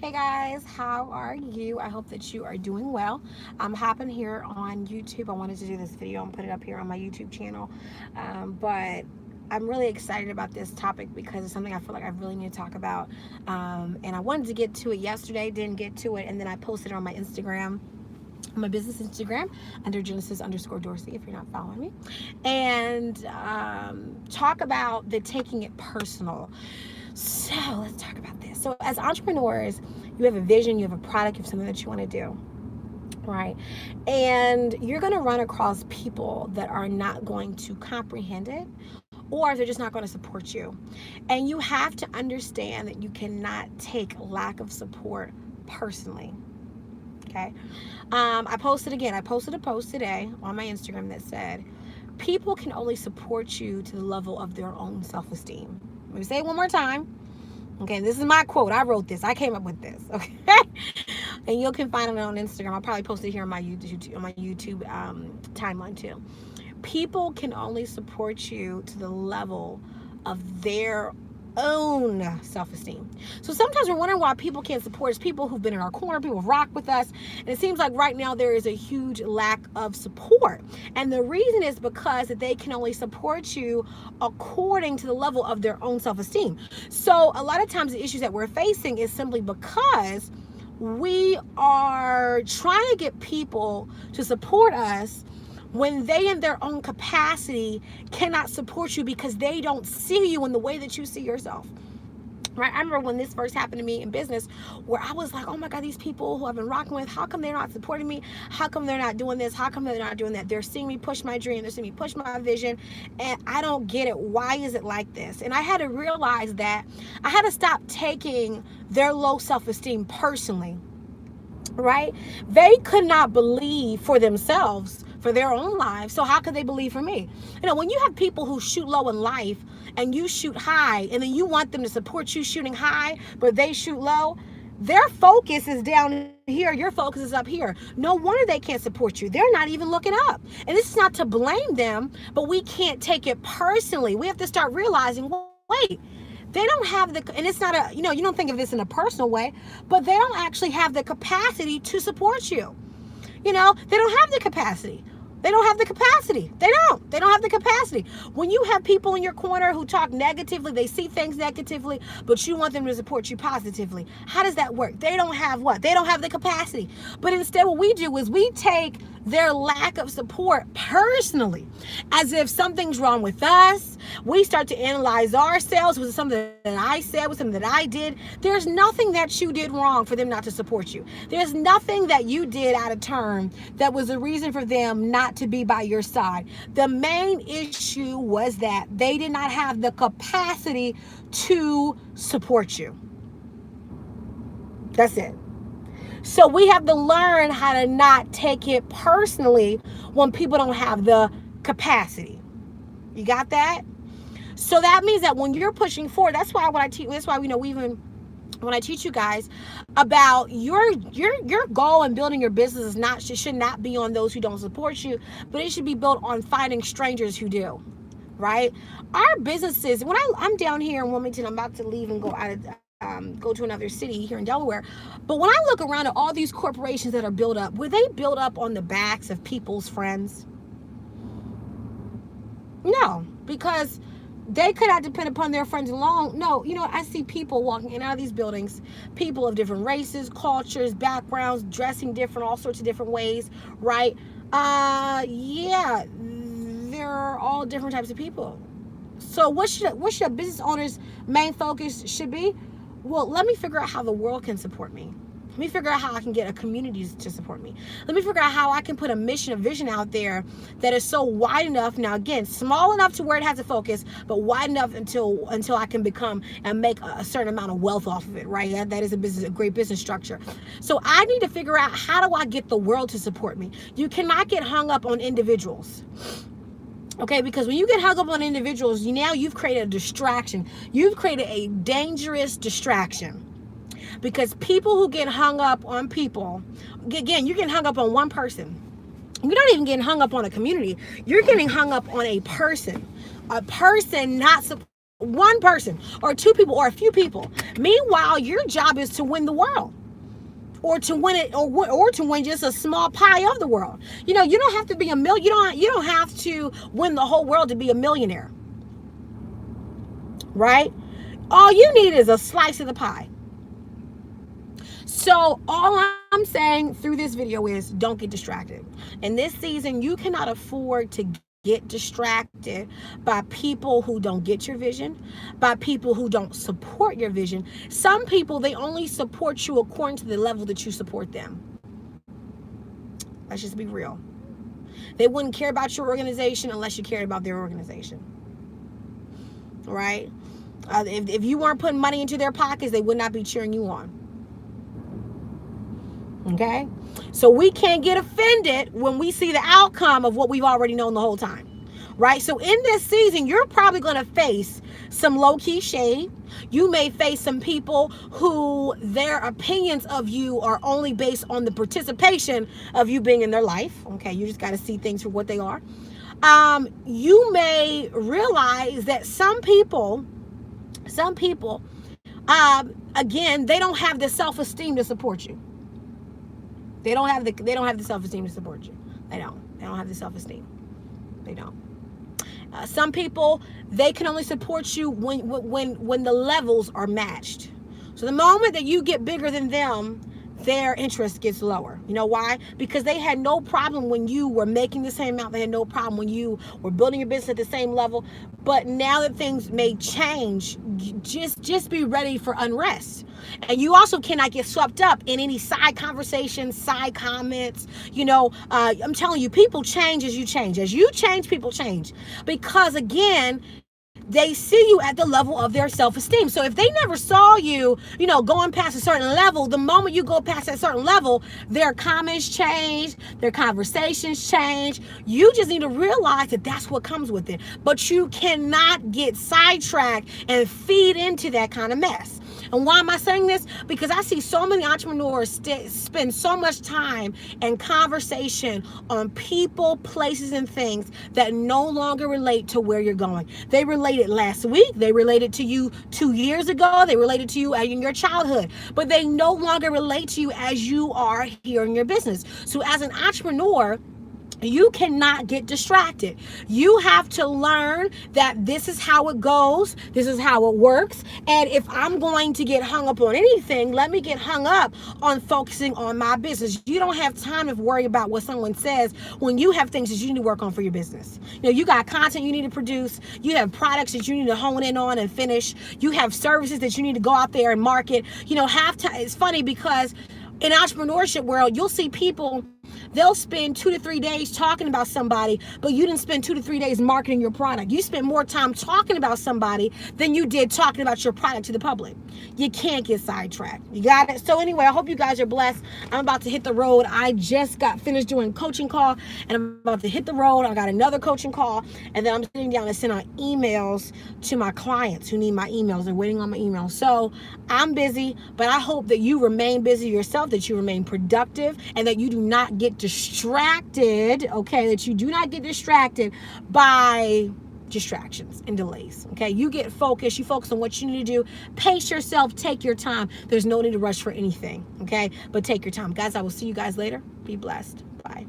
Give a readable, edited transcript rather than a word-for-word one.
Hey guys, how are you? I hope that you are doing well. I'm hopping here on YouTube. I wanted to do this video and put it up here on my YouTube channel. But I'm really excited about this topic because it's something I feel like I really need to talk about. And I wanted to get to it yesterday, didn't get to it, and then I posted it on my Instagram, my business Instagram, under Genesis _Dorsey, if you're not following me, and talk about the taking it personal. So let's talk about this. So as entrepreneurs, you have a vision, you have a product, you have something that you want to do, right? And you're going to run across people that are not going to comprehend it, or they're just not going to support you. And you have to understand that you cannot take lack of support personally. Okay. I posted a post today on my Instagram that said, people can only support you to the level of their own self-esteem. Let me say it one more time. Okay, this is my quote. I wrote this. I came up with this. Okay, and you can find it on Instagram. I'll probably post it here on my YouTube timeline too. People can only support you to the level of their own self-esteem. So sometimes we're wondering why people can't support us. People who've been in our corner, people who've rocked with us, and it seems like right now there is a huge lack of support. And the reason is because they can only support you according to the level of their own self-esteem. So a lot of times the issues that we're facing is simply because we are trying to get people to support us when they in their own capacity cannot support you because they don't see you in the way that you see yourself. Right? I remember when this first happened to me in business, where I was like, oh my God, these people who I've been rocking with, how come they're not supporting me? How come they're not doing this? How come they're not doing that? They're seeing me push my dream. They're seeing me push my vision. And I don't get it. Why is it like this? And I had to realize that I had to stop taking their low self-esteem personally. Right? They could not believe for themselves, for their own lives. So how could they believe for me? You know, when you have people who shoot low in life and you shoot high, and then you want them to support you shooting high, but they shoot low, their focus is down here, your focus is up here. No wonder they can't support you. They're not even looking up. And this is not to blame them, but we can't take it personally. We have to start realizing, wait, they don't have the, and it's not a, you don't think of this in a personal way, but they don't actually have the capacity to support you. They don't have the capacity. They don't have the capacity. They don't have the capacity. When you have people in your corner who talk negatively, they see things negatively, but you want them to support you positively. How does that work? They don't have what? They don't have the capacity. But instead what we do is we take their lack of support personally, as if something's wrong with us. We start to analyze ourselves. Was it something that I said? Was it something that I did? There's nothing that you did wrong for them not to support you. There's nothing that you did out of turn that was a reason for them not to be by your side. The main issue was that they did not have the capacity to support you. That's it. So we have to learn how to not take it personally when people don't have the capacity. You got that? So that means that when you're pushing forward, that's why when I teach, that's why when I teach you guys about your goal in building your business should not be on those who don't support you, but it should be built on finding strangers who do. Right? Our businesses, when I'm down here in Wilmington, I'm about to leave and go to another city here in Delaware. But when I look around at all these corporations that are built up, were they built up on the backs of people's friends? No, because they could not depend upon their friends alone. No, I see people walking in and out of these buildings, people of different races, cultures, backgrounds, dressing different, all sorts of different ways, right? Yeah, they're all different types of people. So what should a business owner's main focus should be? Well, let me figure out how the world can support me. Let me figure out how I can get a community to support me. Let me figure out how I can put a mission, a vision out there that is so wide enough. Now, again, small enough to where it has a focus, but wide enough until I can become and make a certain amount of wealth off of it, right? That is a great business structure. So I need to figure out, how do I get the world to support me? You cannot get hung up on individuals. Okay, because when you get hung up on individuals, you've created a distraction. You've created a dangerous distraction. Because people who get hung up on people, again, you're getting hung up on one person. You're not even getting hung up on a community. You're getting hung up on a person not supporting one person or two people or a few people. Meanwhile, your job is to win the world, or to win it, or to win just a small pie of the world. You know, you don't have to be a million. You don't have to win the whole world to be a millionaire, right? All you need is a slice of the pie. So all I'm saying through this video is don't get distracted. In this season, you cannot afford to get distracted by people who don't get your vision, by people who don't support your vision. Some people, they only support you according to the level that you support them. Let's just be real. They wouldn't care about your organization unless you cared about their organization, right? If you weren't putting money into their pockets, they would not be cheering you on. Okay? So we can't get offended when we see the outcome of what we've already known the whole time, right? So in this season, you're probably going to face some low-key shade. You may face some people who their opinions of you are only based on the participation of you being in their life. Okay, you just got to see things for what they are. You may realize that some people, again, they don't have the self-esteem to support you. They don't have the self-esteem to support you. They don't have the self-esteem. They don't. Some people, they can only support you when the levels are matched. So the moment that you get bigger than them, their interest gets lower. You know why? Because they had no problem when you were making the same amount. They had no problem when you were building your business at the same level. But now that things may change, just be ready for unrest. And you also cannot get swept up in any side conversations, side comments. You know, I'm telling you, people change as you change. As you change, people change. Because again, they see you at the level of their self-esteem. So if they never saw you, you know, going past a certain level, the moment you go past that certain level, their comments change, their conversations change. You just need to realize that that's what comes with it. But you cannot get sidetracked and feed into that kind of mess. And why am I saying this? Because I see so many entrepreneurs spend so much time and conversation on people, places, and things that no longer relate to where you're going. They related last week. They related to you 2 years ago. They related to you in your childhood. But they no longer relate to you as you are here in your business. So as an entrepreneur, you cannot get distracted. You have to learn that this is how it goes. This is how it works. And if I'm going to get hung up on anything, let me get hung up on focusing on my business. You don't have time to worry about what someone says when you have things that you need to work on for your business. You know, you got content you need to produce. You have products that you need to hone in on and finish. You have services that you need to go out there and market. You know, it's funny because in entrepreneurship world, you'll see people, they'll spend 2 to 3 days talking about somebody, but you didn't spend 2 to 3 days marketing your product. You spent more time talking about somebody than you did talking about your product to the public. You can't get sidetracked. You got it? So anyway, I hope you guys are blessed. I'm about to hit the road. I just got finished doing a coaching call, and I'm about to hit the road. I got another coaching call, and then I'm sitting down and sending out emails to my clients who need my emails. They're waiting on my emails. So I'm busy, but I hope that you remain busy yourself, that you remain productive, and that you do not get distracted, okay? That you do not get distracted by distractions and delays, okay? You get focused. You focus on what you need to do. Pace yourself. Take your time. There's no need to rush for anything, okay? But take your time. Guys, I will see you guys later. Be blessed. Bye.